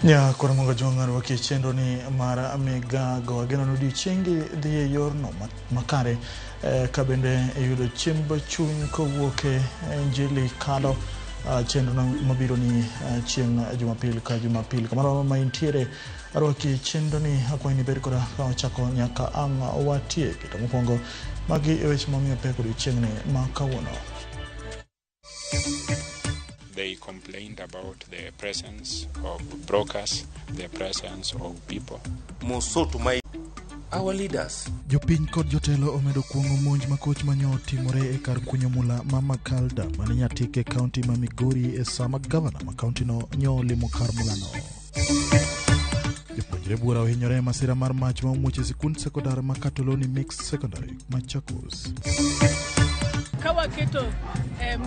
Ya kuramunga jongar waki chenro ni mara amiga go ageno nudi chengi dhiye yorno makare kabende yudo chimba chuny kowuoke njili kalo chenro mabiro ni chieng Jumapil ka Jumapil kamano ma intiere arwaki chenro ni akwai ni beri koda ka chako nyaka ang watie kito mokwongo magi weche mamiyo pek odiochieng' ni makawuono. They complained about the presence of brokers, the presence of people. So to our leaders. Jopiny kod jotelo omedo kuongo monj makoch manyo timore e kar kunyo mula Mama Kalda mane nyatike kaunti ma Migori e sama gavana ma kaunti no nyo limo kar mulano. Jopuonjre buora ohinyore masira mar mach ma omuoch e sikund sekondar ma Katoloni Mixed Secondary Machakos. Kawaketo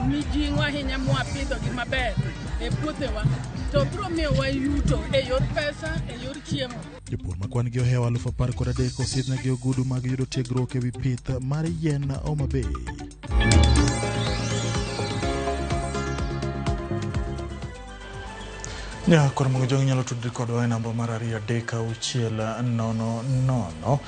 mijing'o ahinya mwapidho gi maber e puothewa to biro miyo wayuto e yor pesa, e yor chiemo. Jopur makwan gi ohewa 10,000 osidnegi ogudu mag yudo tiegruok e wi pith mar yien Homa Bay. Ya kuramunga jongi nyalo tudri kodwa e namba mar 23600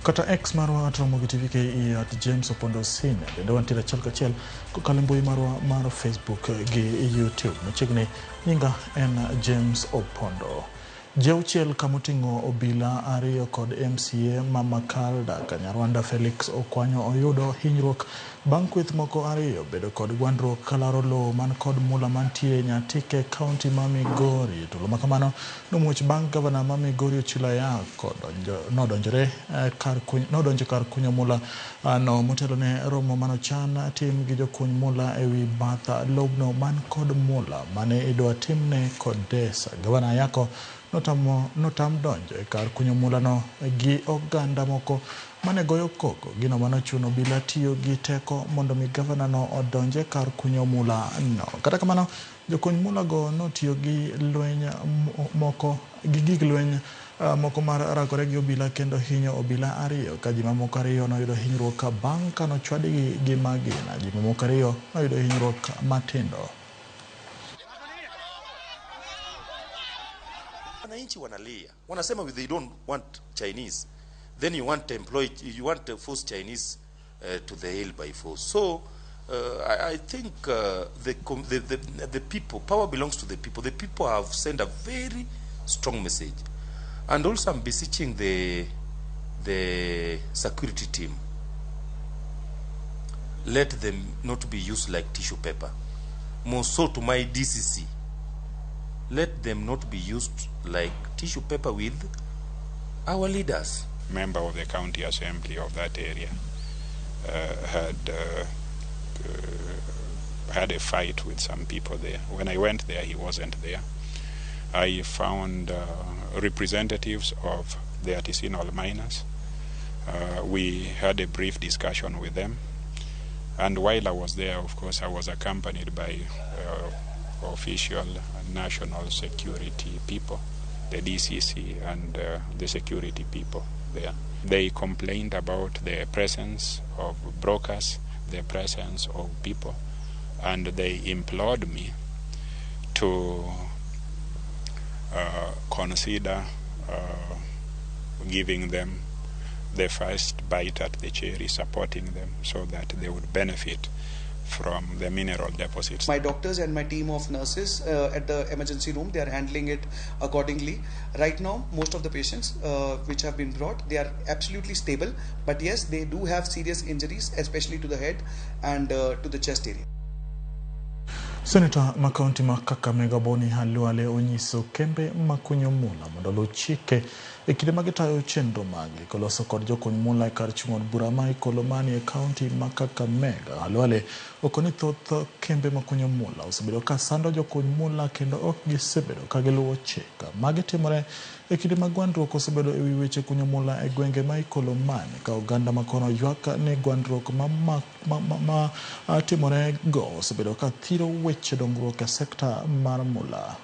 kata X marwa atromogi TVKE at James Opondo Sine. Bende wantiere achiel kachiel kokalo mbui marwa mar Facebook gi YouTube. Machiegni nyinga en James Opondo. Jauchiel kamoting'o obila ariyo kod MCA Mama Kalda Kanyarwanda Felix Okwanyo oyudo hinyruok bang' kweth moko ariyo bedo kod gwandruok kalaro lowo man kod mula mantie nyatike kaunti ma Migori. Tulo makamano nomuoch bang' gavana ma Migori Ochilaya nodonjo kar kunyo mula no motelo ne romo manochan tim gi jokuny mula ewi batha lobno man kod mula mane idwa timne kod desa. Gavana Yako notam donjo e kar kunyo mula no gi oganda moko mane goyo koko gino manochuno bila tiyo gi teko mondo mi gavana no odonje kar kunyo mula no. Kata kamano jokuny mula go notiyo gi lweny moko gi gig lweny moko mar rakore gi obila kendo hinyo obila ariyo ka ji mamoko ariyo noyudo hinyruok bang' ka nochwadgi gi magina. Ji mamoko ariyo noyudo hinyruok matindo. Wananchi wanalia, wanasema they don't want Chinese, then you want to force Chinese to the hill by force. So I think the people, power belongs to the people. The people have sent a very strong message, and also I'm beseeching the security team, let them not be used like tissue paper. More so to my DCC, let them not be used like tissue paper with our leaders. Member of the county assembly of that area had a fight with some people there. When I went there, he wasn't there. I found representatives of the artisanal miners. We had a brief discussion with them. And while I was there, of course, I was accompanied by official national security people, the DCC and the security people there. They complained about the presence of brokers, the presence of people, and they implored me to consider giving them the first bite at the cherry, supporting them so that they would benefit from the mineral deposits. My doctors and my team of nurses at the emergency room, they are handling it accordingly. Right now, most of the patients which have been brought, they are absolutely stable. But yes, they do have serious injuries, especially to the head and to the chest area. Senator Makaunti Kakamega Boni Halwale onyiso kembe makunyo mula mondo chike e kinde magitayo chenro magi koloso kod jokuny mula e kar chung'od bura ma Ikolomani e kaunti ma Kakamega. Halwale okoni thoth kembe makunyo mula osebedo ka sando jokuny mula kendo ok gisebedo ka giluwo chik magitimore e kinde mag gwandruok osebedo e wi weche kunyo mula e gwenge ma Ikolomani ka oganda makono ywak ne gwandruok ma timore go osebedo ka thiro weche dongruok e sekta mar mula.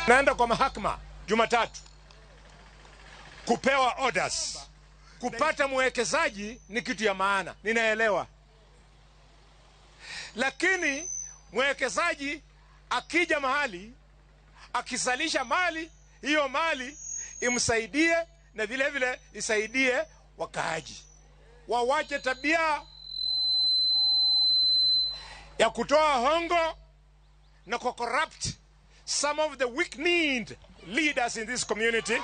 Naenda kwa mahakama Jumatatu kupewa orders. Kupata mwekezaji ni kitu ya maana, ninaelewa. Lakini mwekezaji akija mahali, akisalisha mali, hiyo mali imsaidie na vile vile isaidie wakaaji. Wawache tabia ya kutoa hongo na corrupt some of the weak-kneed leaders in this community,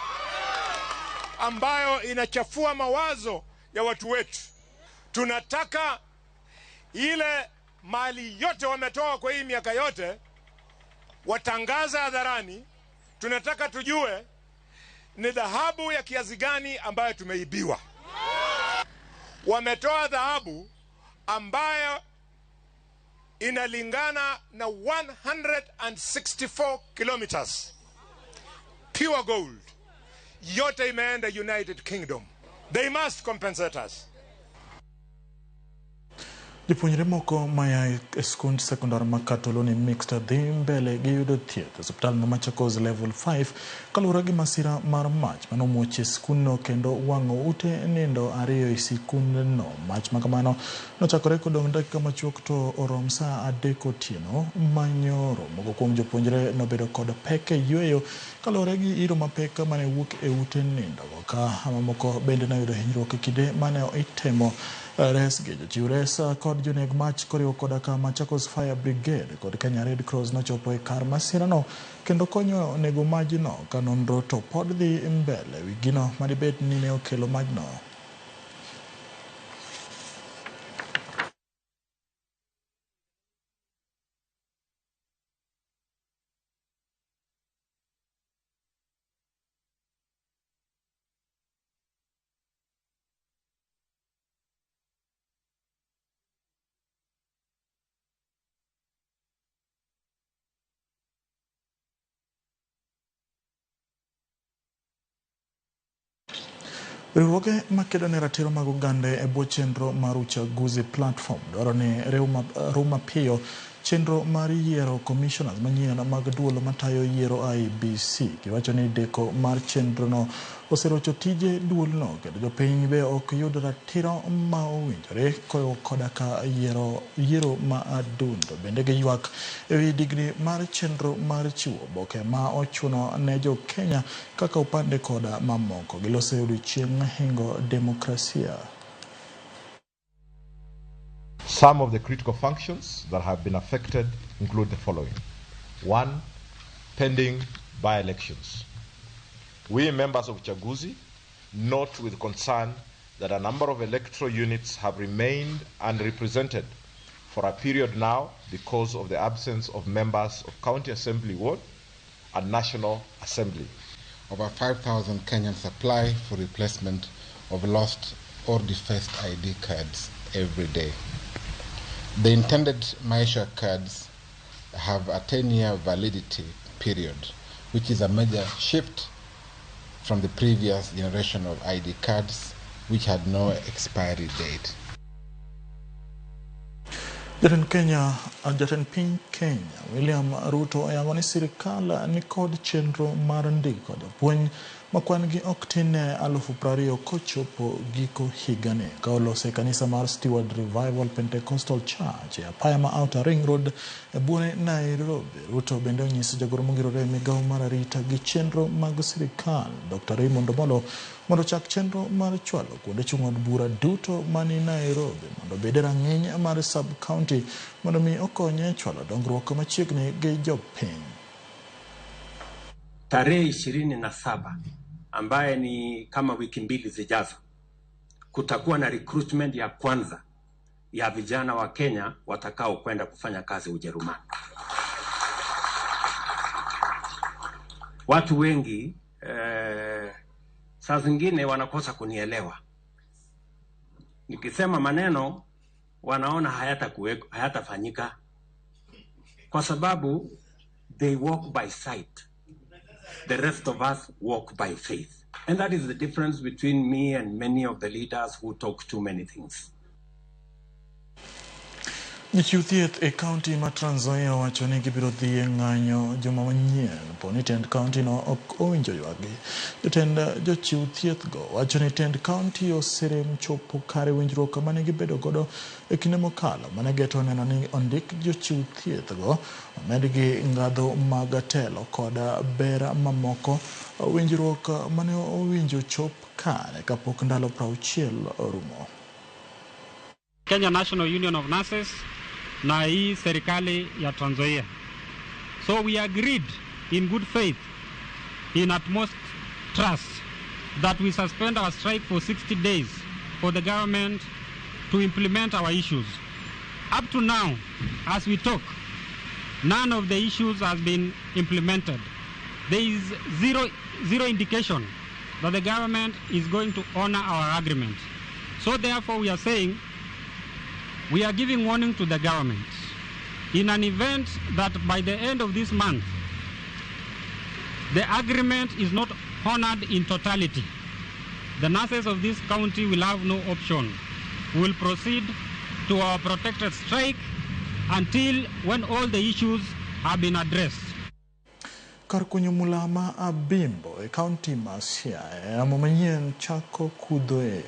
ambayo inachafua mawazo ya watu wetu. Tunataka ile mali yote wametoa kwa hii miaka yote watangaza hadharani. Tunataka tujue ni dhahabu ya kiasi gani ambayo tumeibiwa. Wametoa dhahabu ambayo inalingana na 164 kilometers pure gold. Yote imeenda United Kingdom. They must compensate us. Jopuonjre moko maya e skund sekondar ma Katoloni Mixed dhi mbele gi yudo thieth e osiptal ma Machakos level 5 kaluwore gi masira mar mach manomuoch e skundno kendo wang'o ute nindo 2 e skundno. Mach ma kamano nochakore kodong' dakika machuok to orom saa 3 otieno manyoro. Moko kuom jopuonjre nobedo kod pek e yweyo kaluwore gi iro mapek mane wuok e ute nindo, ka mamoko bende noyudo hinyruok e kinde mane itemo resgi. Jochiw res kod joneg mach koriwo koda ka Machakos Fire Brigade kod Kenya Red Cross nochopo e kar masirano kendo konyo nego majno, ka nonro to pod dhi mbele wi gino madibed ni ne okelo majno. Riwruoge makedo ne ratiro mag oganda e bwo chenro mar uchaguzi platform dwaro ni rew mapiyo chenro mar yiero commissioners manyien mag duol matayo yiero IEBC. Giwacho ni deko mar chenrono oserocho tije duolno kendo jopiny be ok yud ratiro ma owinjore koda ka yiero ma adundo. Bende giywak e wi digni mar chenro mar chiwo oboke ma ochuno ne jo Kenya kaka upande koda mamoko. Giloso e odiechieng' hingo demokrasia. Some of the critical functions that have been affected include the following. 1. Pending by-elections. We members of Chaguzi note with concern that a number of electoral units have remained unrepresented for a period now because of the absence of members of County Assembly Ward and National Assembly. Over 5,000 Kenyans apply for replacement of lost or defaced ID cards every day. The intended Maisha cards have a 10-year validity period, which is a major shift from the previous generation of ID cards, which had no expiry date. Jatend piny Kenya William Ruto oyango ni sirikal ni kod chenro mar ndiko jopuonj ma kwan-gi ok tin 20,000 kochopo giko higani, ka olose kanisa mar Steward Revival Pentecostal Church e apaya ma Outer Ring Road e buone Nairobi. Ruto bende onyiso jagoro mogirore migawo mar arita gi chenro mag sirikal Dr. Raymond Omolo mondo chak chenro mar chwalo kuonde chung' od bura duto mani Nairobi mondo bed rang'iny mar sub-county mondo mi okonye chwalo dongruok machiegni gi jopiny. Tarehe 27 ambaye ni kama wiki mbili zijazo, kutakuwa na recruitment ya kwanza ya vijana wa Kenya watakao kwenda kufanya kazi Ujerumani. Watu wengi saa zingine wanakosa kunielewa. Nikisema maneno wanaona hayatafanyika kwa sababu they walk by sight. The rest of us walk by faith. And that is the difference between me and many of the leaders who talk too many things. Jochiw thieth e kaunti ma Trans Nzoia wacho ni gibiro dhi e ng'anyo juma manyien po ni tend kaunti no ok owinjo ywaggi. Jotend jochiw thieth go wacho ni tend kaunti oserem chopo kare winjruok mane gibedo godo e kinde mokalo mane geto neno ni ondik jochiw thieth go omedgi ngadho mag telo kod bera mamoko, winjruok mane owinjo chop kare kapok ndalo 60 orumo. Kenya National Union of Nurses na hii serikali ya Trans Nzoia. So we agreed in good faith, in utmost trust, that we suspend our strike for 60 days for the government to implement our issues. Up to now, as we talk, none of the issues has been implemented. There is zero indication that the government is going to honor our agreement. So therefore we are saying, we are giving warning to the government. In an event that by the end of this month, the agreement is not honored in totality, the nurses of this county will have no option. We will proceed to our protected strike until when all the issues have been addressed. Kar kunyo mula ma Abimbo e kaunti ma Siaya amo manyien chako kudhoe.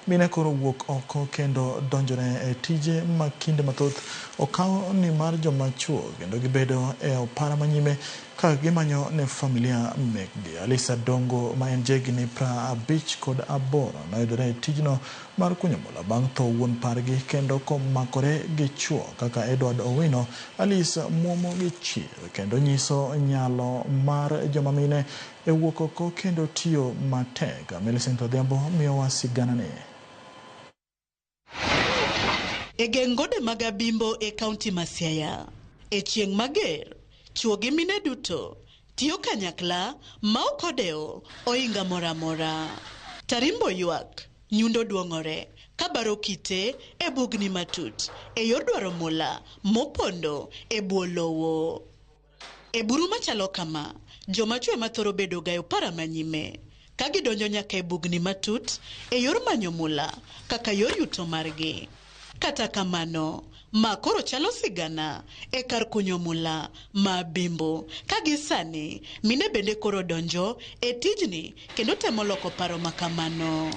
Mine koro wuok oko kendo donjone e tije ma kinde mathoth okawo ni mar joma chuo kendo gibedo e opara manyime ka gimanyo ne familia mekgi. Alisa Dongo ma en jegni 58 noyudore e tijno mar kunyo mula bang' tho wuon pargi kendo komakore gi chuo kaka Edward Owino. Alisa muomo gi chir kendo nyiso nyalo mar joma mine e wuok oko kendo tiyo matek. Millicent Odhiambo miyo wasigana ne. E gengode mag Abimbo e kaunti ma Siaya, e chieng' mager, chuo gi mine duto tiyo kanyakla ma okodeo oinga moramora. Tarimbo ywak, nyundo duong'ore, kabaro kite e bugni matut, e yor dwaro mula mopondo e bwo lowo. E buru machalo kama, joma chwe mathoro bedo gayo para manyime, ka gidonjo nyaka e bugni matut e yor manyo mula kaka yor yuto margi. Kata kamano, ma koro chalo sigana e kar kunyo mula ma Abimbo, ka gisani mine bende koro donjo e tijni kendo temo loko paro makamano.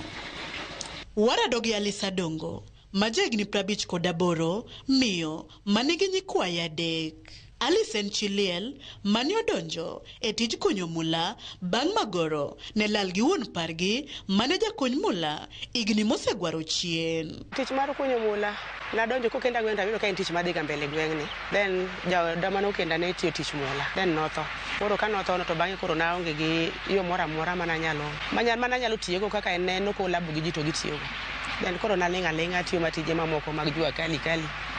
Waradogi Alisa Dongo, majegni 58, miyo manigi nyikwaye 3. Alice Nchiliel mani odonjo e tij kunyo mula bang' magoro ne lal gi wuon pargi mane jakuny mula igni mosegwaro chien. Tich mar kunyo mula nadonjo kokenda gwenda yudo ka en tich madhi ga mbele gweng'ni. Then dama nokenda ne tiyo tich mula. Then notho. Koro ka notho no to bang'e koro naonge gi yo moro amora mananyalo tiyogo kaka en neno ko labu gi ji to gitiyogo. Then koro nalinga tiyo matije mamoko mag jua kali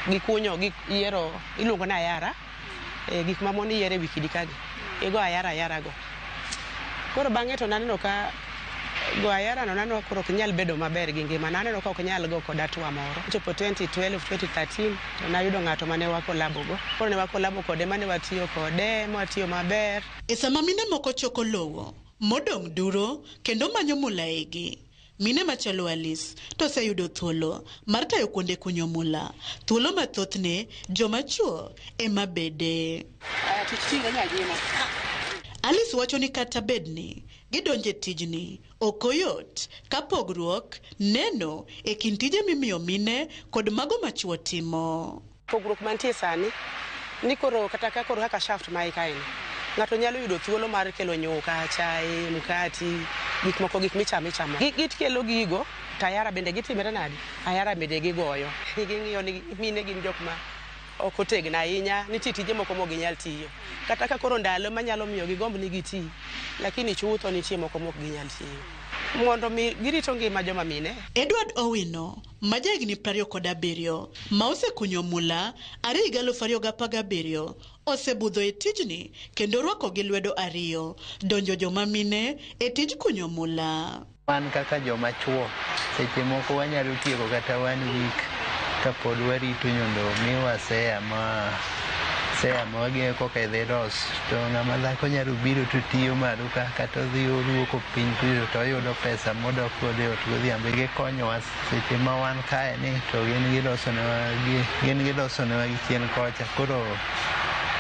gi kunyo gi yiero iluongo na ayara. Gik ma mon yiere wikidi kagi go ayara go. Koro bang'e to naneno ka go ayara no naneno koro ok nyal bedo maber gi ngima, naneno ka ok nyal go kod atwa moro. Chopo 2012 2013 to nayudo ng'ato mane wakolabo go. Koro ne wakolabo kode mane watiyo kode mwatiyo maber. E sama mine moko choko lowo modong' duro kendo manyo mula igi, mine machalo Alice to seyudo thuolo mar tayo kuonde kunyo mula, thuolo mathothne joma chuo ema bede. Alice wacho ni kata bedni gidonje tijni okoyot ka pogruok neno e kind tije mimiyo mine kod mago machuo timo. Pogruok mantie sani ni koro kata ka koro haka shaft ma ikaini ng'ato nyalo yudo thuolo mar kelo nyuka, chai, mkati, gik moko gik michamo. Git kelo gigo, tayara bende gitimere nadi? Ayara bende gigoyo. Ging'iyo ni mine gin jok ma ok otegna ahinya, nitie tije moko mok ginyal tiyo. Kata ka koro ndalo manyalo miyo gigomb ni giti, lakini chutho nitie moko mok ginyal tiyo. Mondo mi girito ngima joma mine. Edward Owino, majegni 27, ma osekunyo mula 2017, osebudho e tijni kendo rwako gi lwedo 2 donjo joma mine e tij kunyo mula. Wan kaka joma chuo, seche moko wanyalo tieko kata 1 week kapod warito nyondo miwa seya ma sea moge ko ke de dos to ngama dhako nyalo biro to tiyo maduka kata dhi oruoko piny kuyo to yudo pesa modok kode ot godhiambo gikonyowa seche ma wan kae ni to gin gilosonwa gichien kocha koro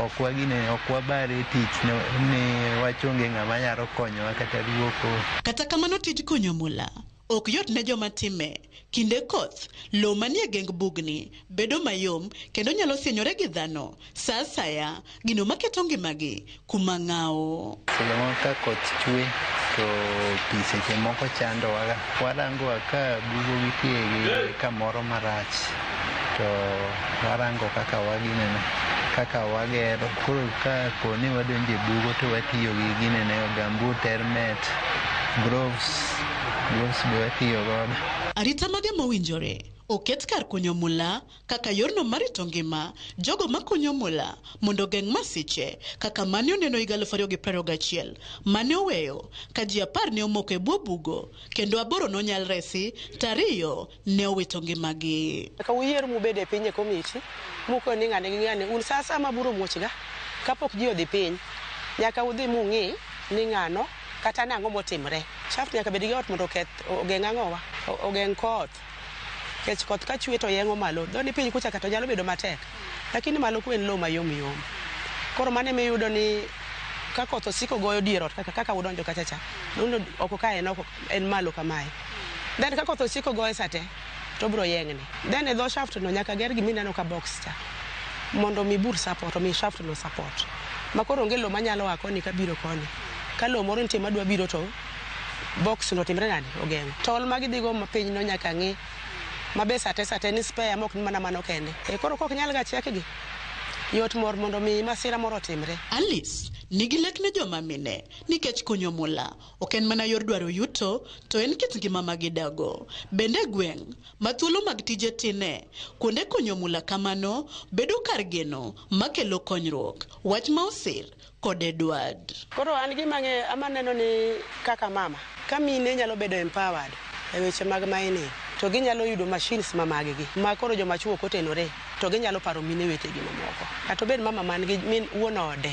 okwabare tich ni wachonge ng'ama nyalo konyowa kata duoko. Kata kamano tij konyo mula ok yot ne joma time. Kinde koth, lo manie geng bugni bedo mayom kendo nyalo sienyore gi dhano. Sa saya, gino maketo ngimagi kuma ng'awo. Seche ka koth chwe to pi seche moko chandowa. Warango ka bugo nitie gi kamoro marach to warango kaka wagero. Koro ka koni wadonje bugo to watiyo gi ginene gambut, helmet, gloves be watiyo godo. Arita mage mowinjore oket kar kunyo mula kaka yorno marito ngima jogo makunyo mula mondo geng' masiche kaka mane oneno higa 2021 mane oweyo ka ji 10 ne omoko e bwo bugo kendo 8 nonyal resi, 2 ne owito ngimagi. Ka uyier mubede piny e komiti muko ni ng'ane un sasa maburo muochga kapok ji odhi piny nyaka udhi mung'i ni ng'ano kata nang'o motimre. Shaft nyaka bed gi ot mondo ogeng' ang'owa, ogeng' koth. Kech koth ka chwe to yengo malo. Doni piny kucha kata nyalo bedo matek. Lakini malo kuen lo mayom. Koro mane miyudo ni ka koth osiko goyo dier ot kaka udonjo kacha cha. Nuno oko ka en malo kamae. Then ka koth osiko goyo sate to bro yeng'ni. Then e dho shaft no nyaka ger gimineno ka box cha. Mondo mi bur support mi shaft no support. Makoro onge lo manyalo akoni ka biro koni. Ka lo moro nitie madwa biro to box no timre nani ogeng'o. Tol magidhigo mapiny no nyaka ng'i mabe sate ni spare mok ni mana mano kende. Koro kok nyal ga chekgi. Yot mor mondo mi masira moro timre. Alice nigi lek ne joma mine nikech konyo mula ok en mana yor dwaro yuto to en kit ngima magidago. Bende gweng' mathuolo mag tije tine kuonde konyo mula kamano bedo kar geno makelo konyruok. Wach ma osir kod Edward. Koro an gi mang'e amaneno ni kaka mama ka mine nyalo bedo empowered e weche mag maini to ginyalo yudo machines mamagegi ma koro joma chuo kotenore to ginyalo paro mine wetegi mamoko. Kata bed mama man gi min wuon ode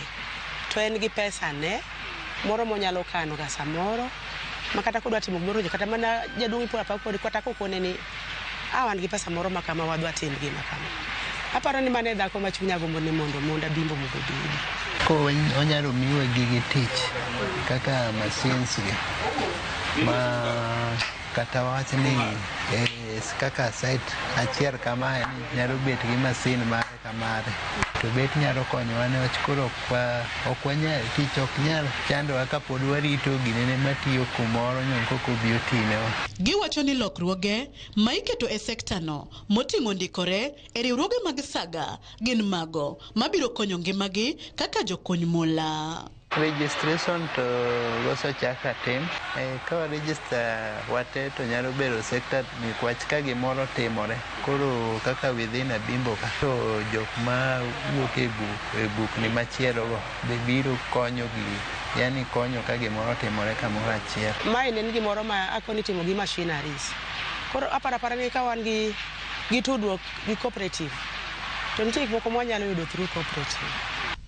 to en gi pesa ne moro monyalo kano ga samoro makata kodwa timo gimoro kata mana jaduong' po apa kod kata kokone ni wan gi pesa moro makama wadwa tim gima kama. Aparo ni mane dhako ma chunya gombo ni mondo monda bimbo mondo bidi. Ko onyalo miwa gigi tich kaka machines gi ma kata wach ni kaka site achiel kamae nyalo bet gi masin mare kamare to bet nyalo konyowa ne wach koro ok wanyal tich ok nyal chandowa kapod warito ginene matiyo kumoro nyonko kobi otinewa. Giwacho ni lokruoge ma iketo e sekta no moting'o ndikore e riwruoge mag saga gin mago mabiro konyo ngimagi kaka jokony mula. Registration to goso chaka tim ka register wate to nyalo bedo sector ni kwach ka gimoro timore koro kaka within a bimbo ka to jok ma wuok e buk ni machielo go be biro konyo gi yani konyo ka gimoro timore kamoro achiel. Mai en gimoro ma akoni timo gi machineries. Koro apara ni ka wan gi tudruok gi cooperative to nitie gik moko mwanyalo yudo through cooperative.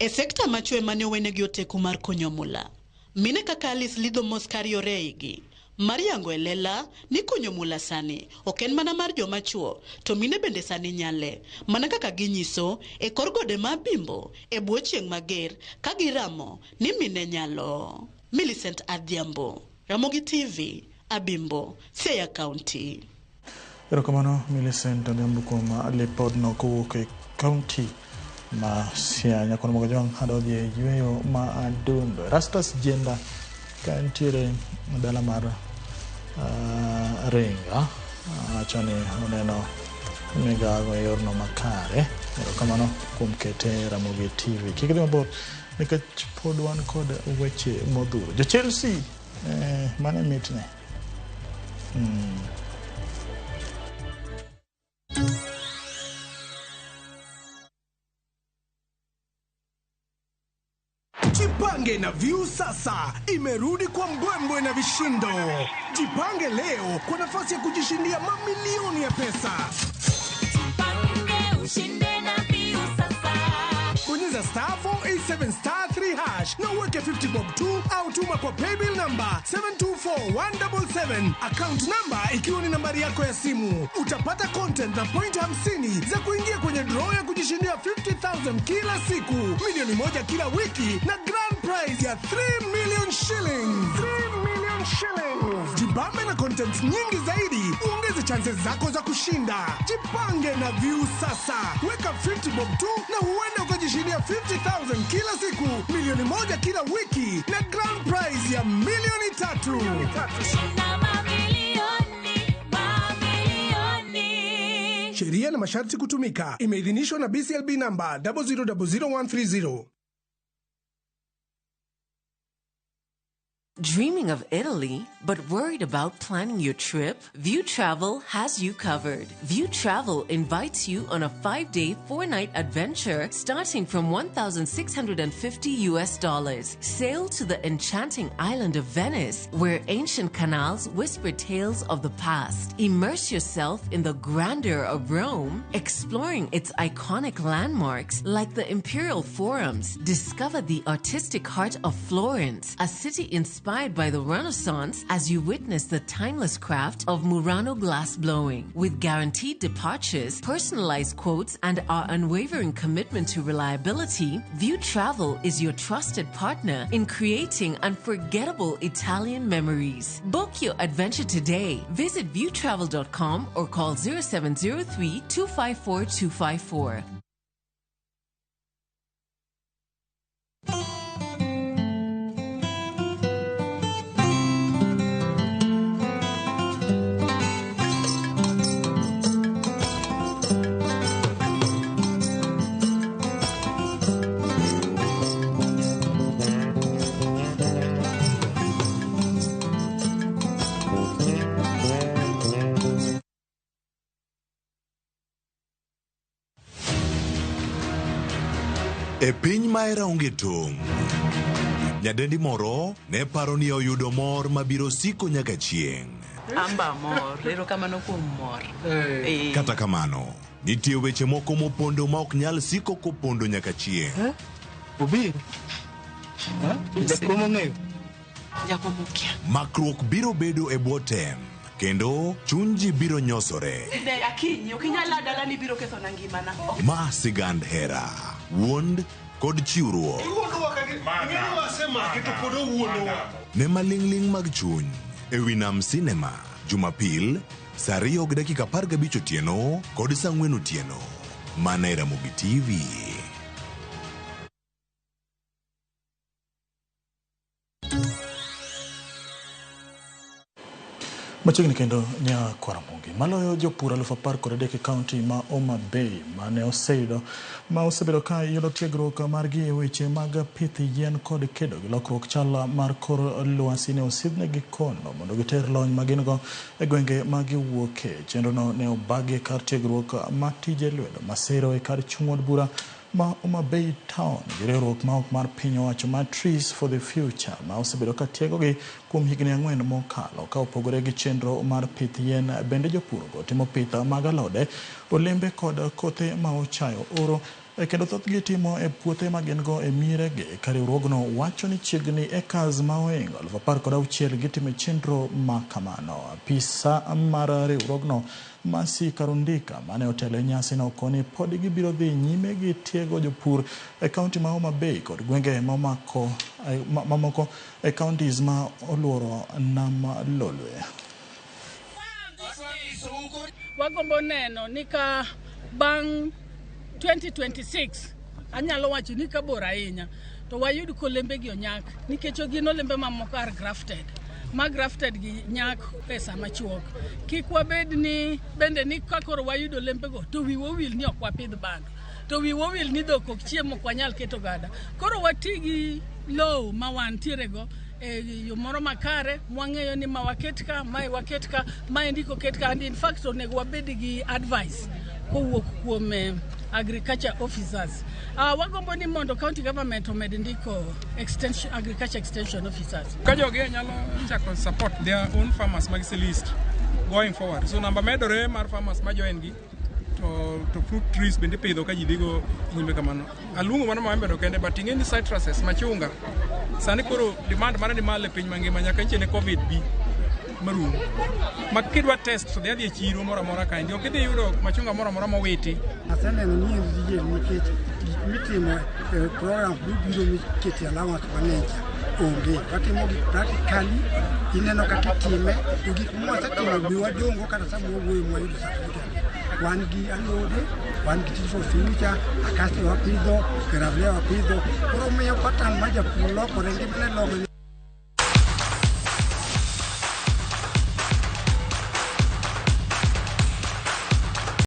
E sekta machwe mane owenegi oteku mar konyo mula, mine kaka Alice lidho moskariore eigi. Mariango elela ni konyo mula sani ok en mana mar joma chuo to mine bende sani nyale mana kaka ginyiso e kor gode ma Bimbo e bwo chieng' mager ka giramo ni mine nyalo. Millicent Adhiambo, Ramogi TV, Abimbo, Siaya County. Erokamano Millicent Adhiambo kuom lipodno kowuok e county ma Siaya. Nyakono mogo jwang' adodhi yweyo ma adundo. Rastas Jenda ka entiere dala mar Ringa chani oneno migago e yorno makare. Erokamano kuom kete Ramogi TV. Kik idhi mabor nikech pod wan kod weche modhuro. Jo Chelsea mane mitne Jipange na View sasa imerudi kwa mbwembwe na vishindo. Jipange leo kwa nafasi ya kujishindia mamilioni ya pesa. Jipange ushinde na View sasa. Bonyeza uweke 50 bob tu au tuma kwa paybill number 724177, account number ikiwa ni nambari yako ya simu. Utapata content na point 50 za kuingia kwenye draw ya kujishindia 50,000 kila siku, milioni moja kila wiki na grand prize ya 3 million shillings. 3 million shillings. Jibambe na content nyingi zaidi, uongeze chances zako za kushinda. Jipange na View sasa. Weka 50 bob tu na huenda ukajishindia 50,000 kila siku, milioni moja kila wiki na grand prize ya milioni 3. Sheria na masharti kutumika. Imeidhinishwa na BCLB namba 0000130. Dreaming of Italy, but worried about planning your trip? View Travel has you covered. View Travel invites you on a 5-day, 4-night adventure starting from $1,650. Sail to the enchanting island of Venice, where ancient canals whisper tales of the past. Immerse yourself in the grandeur of Rome, exploring its iconic landmarks like the Imperial Forums. Discover the artistic heart of Florence, a city inspired by the Renaissance as you witness the timeless craft of Murano glass blowing. With guaranteed departures, personalized quotes, and our unwavering commitment to reliability, View Travel is your trusted partner in creating unforgettable Italian memories. Book your adventure today. Visit viewtravel.com or call 0703 254 254. E piny maera onge tong', nyadendi moro ne paro ni oyudo mor mabiro siko nyaka chieng'. Amba mor, erokamano kuom mor. Kata kamano, nitie weche moko mopondo ma ok nyal siko kopondo nyaka chieng'. Obiro? Jakomo ng'eyo? Jakomo kia. Makruok biro bedo e bwo tem, kendo chuny ji biro nyosore. Akinyi, okinyala dalani biro ketho na ngimana. Ma sigand hera, wuond kod chiwruok. Ne maling'ling' mag chuny e wi Nam Sinema, Jumapil, saa 2:15 otieno kod saa 4 otieno. Mana e Ramogi TV. Machiegni kendo nya Kwaramungi. Maloyo jopur 10,000 e kaunti ma Homa Bay mane osebedo ka yudo tiegruok margi e weche mag pith yien kod kedo gi lokruok chal mar kor lwasi ne osidnegi kono mondo giter lony magingo e gwenge ma giwuoke. Chenrono ne obagi kar tiegruok ma tije lwedo masiro e kar chung' od bura ma Homa Bay Town gi riwruok ma ok mar piny owacho ma Trees for the Future ma osebedo ka tiegogi kuom higni 4 mokalo. Ka opogore gi chenro mar pith yien, bende jopurgo timo pith mag alode, olembe kod kothe ma ochayo oro, kendo thothgi timo e puothe ma gin go e mirege. Ka riwruogno wacho ni chiegni acres ma ohingo 16,000 gitimo chenro ma kamano. Apisa mar riwruogno Masi Karundika mane otelo nyasi no koni pod gibiro dhi nyime gi tiego jopur e kaunti ma Homa Bay kod gwenge mamoko e counties ma oluoro Nam Lolwe. Wagombo neno ni ka bang 2026 anyalo wacho ni ka bor ahinya to wayud kolembe gi onyak nikech gin olembe mamoko are grafted. Ma grafted gi nyak pesa machuok. Kik wabed ni bende ni kakoro wayudo olembego to wiwa wil ni ok wapidh bando. To wiwa wil ni dhok ok chiemo ok wanyal keto gada. Koro wati gi low ma wantiere go e yo moro makare, mwang'eyo ni ma waket ka, ma ndiko ket ka, and in fact onego wabed gi advice kowuok kuom agriculture officers. Wagombo ni mondo county government omed ndiko agriculture extension officers. Kajoge nyalo chako support their own farmers mag list going forward. So number medore mar farmers ma join gi to fruit trees bende pidho ka ji dhigo nyime kamano. Alungo mano maembe do kende, but ing'e ni citruses, machunga, sani koro demand mare ni malo e piny mangima nyaka nche ne COVID bi marum. Ma kidwa test to dhi e chiro moro amora kaendi, ok idhi yudo machunga moro amora mowiti. Aseneno ni en dijel nikech mitimo program biro miketi allowance mang'eny onge. Watimo gik practically, ineno kaka itime, to gik mwasetimo be wadongo kata sama wawuoyo mwayudo certificate. Wan gi alode, wan gi tich for future, akasi wapidho, gravia wapidho, koro miyo pattern ma japur lokore, ngimane lokore.